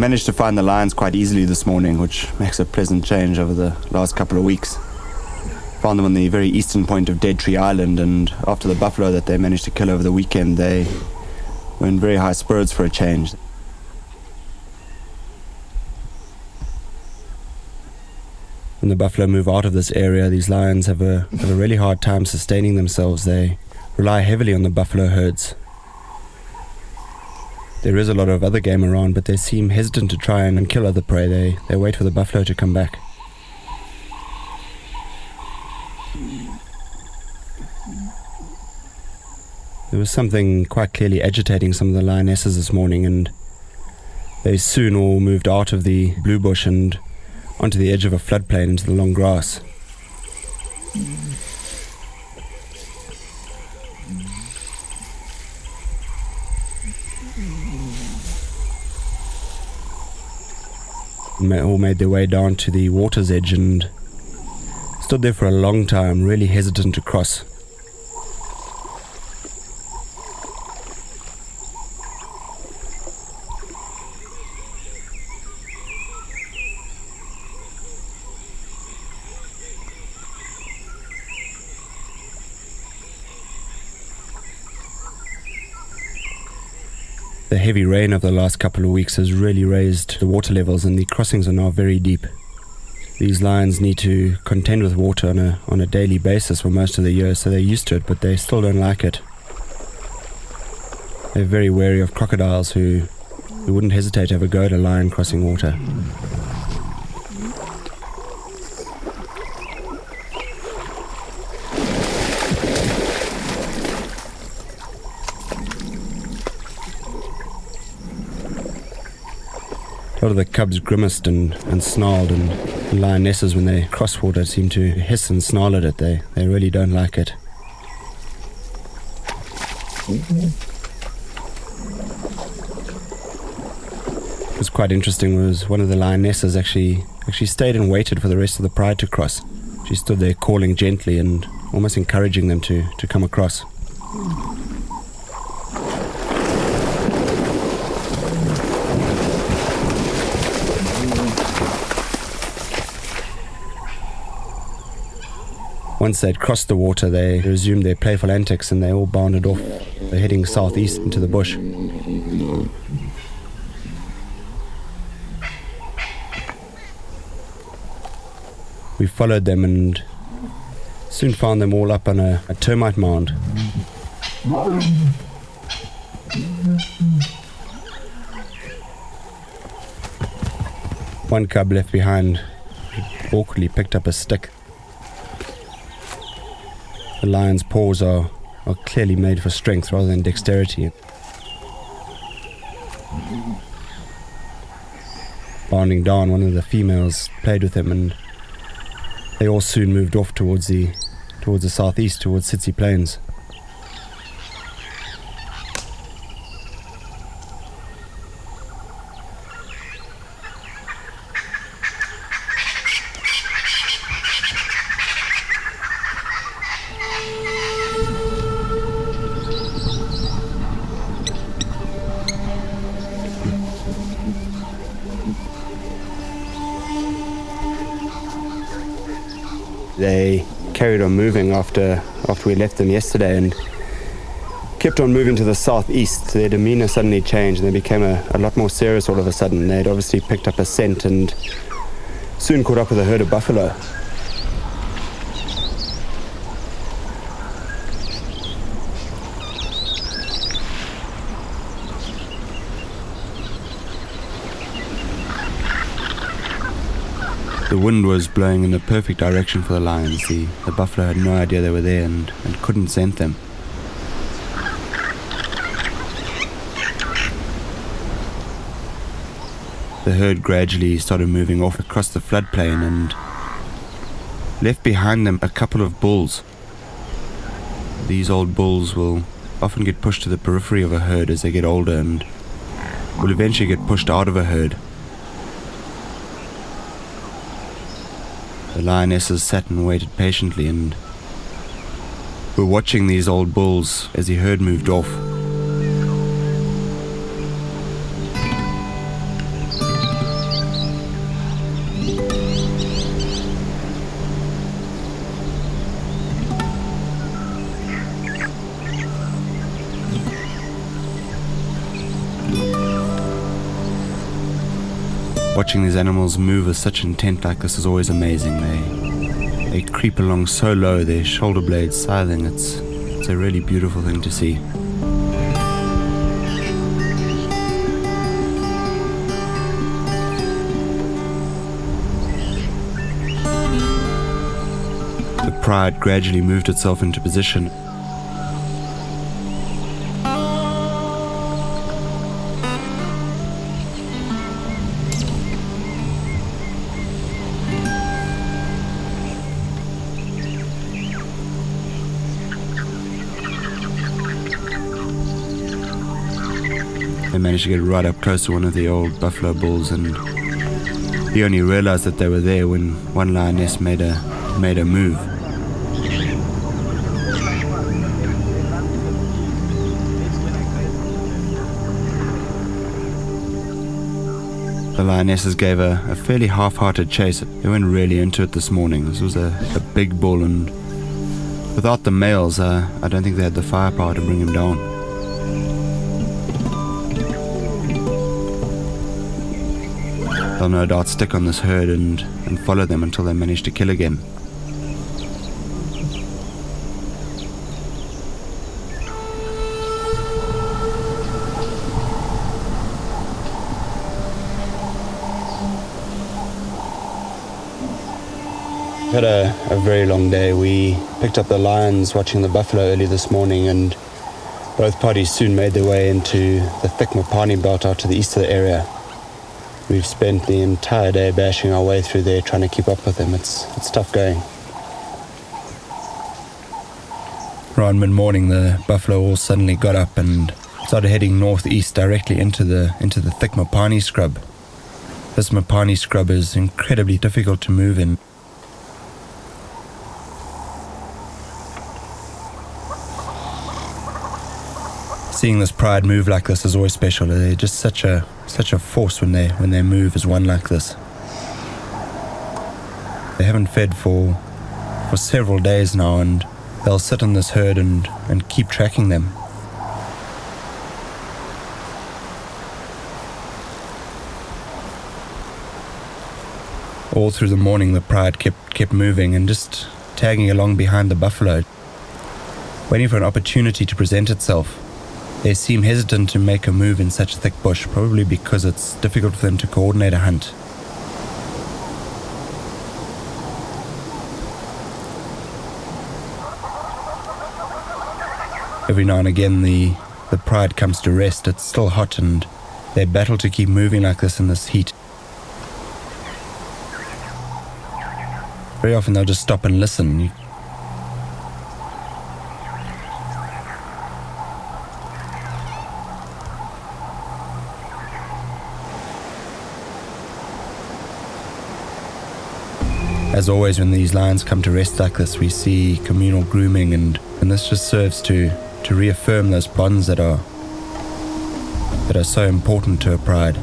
managed to find the lions quite easily this morning, which makes a pleasant change over the last couple of weeks. Found them on the very eastern point of Dead Tree Island, and after the buffalo that they managed to kill over the weekend, they were in very high spirits for a change. When the buffalo move out of this area, these lions have a really hard time sustaining themselves. They rely heavily on the buffalo herds. There is a lot of other game around, but they seem hesitant to try and kill other prey. They wait for the buffalo to come back. There was something quite clearly agitating some of the lionesses this morning, and they soon all moved out of the blue bush and onto the edge of a floodplain into the long grass. All made their way down to the water's edge and stood there for a long time, really hesitant to cross. The heavy rain of the last couple of weeks has really raised the water levels, and the crossings are now very deep. These lions need to contend with water on a daily basis for most of the year, so they're used to it, but they still don't like it. They're very wary of crocodiles who wouldn't hesitate to have a go at a lion crossing water. A lot of the cubs grimaced and snarled, and the lionesses, when they cross water, seem to hiss and snarl at it. They really don't like it. What was quite interesting was one of the lionesses actually stayed and waited for the rest of the pride to cross. She stood there calling gently and almost encouraging them to come across. Once they'd crossed the water, they resumed their playful antics and they all bounded off. They're heading southeast into the bush. We followed them and soon found them all up on a termite mound. One cub left behind awkwardly picked up a stick. The lion's paws are clearly made for strength rather than dexterity. Bounding down, one of the females played with him, and they all soon moved off towards the southeast, towards Sitsy Plains. They carried on moving after we left them yesterday and kept on moving to the southeast. Their demeanor suddenly changed and they became a lot more serious all of a sudden. They'd obviously picked up a scent and soon caught up with a herd of buffalo. The wind was blowing in the perfect direction for the lions. The buffalo had no idea they were there and couldn't scent them. The herd gradually started moving off across the floodplain and left behind them a couple of bulls. These old bulls will often get pushed to the periphery of a herd as they get older and will eventually get pushed out of a herd. The lionesses sat and waited patiently and were watching these old bulls as the herd moved off. Watching these animals move with such intent like this is always amazing. They creep along so low, their shoulder blades scything. It's a really beautiful thing to see. The pride gradually moved itself into position. They managed to get right up close to one of the old buffalo bulls, and he only realized that they were there when one lioness made a move. The lionesses gave a fairly half-hearted chase. They went really into it this morning. This was a big bull, and without the males, I don't think they had the firepower to bring him down. They'll no doubt stick on this herd and follow them until they manage to kill again. We had a very long day. We picked up the lions watching the buffalo early this morning, and both parties soon made their way into the thick Mopani belt out to the east of the area. We've spent the entire day bashing our way through there, trying to keep up with them. It's tough going. Around mid-morning, the buffalo all suddenly got up and started heading northeast directly into the thick Mopani scrub. This Mopani scrub is incredibly difficult to move in. Seeing this pride move like this is always special. They're just such a force when they move as one like this. They haven't fed for several days now, and they'll sit on this herd and keep tracking them. All through the morning, the pride kept moving and just tagging along behind the buffalo, waiting for an opportunity to present itself. They seem hesitant to make a move in such thick bush, probably because it's difficult for them to coordinate a hunt. Every now and again the pride comes to rest. It's still hot and they battle to keep moving like this in this heat. Very often they'll just stop and listen. As always, when these lions come to rest like this, we see communal grooming, and this just serves to reaffirm those bonds that are so important to a pride.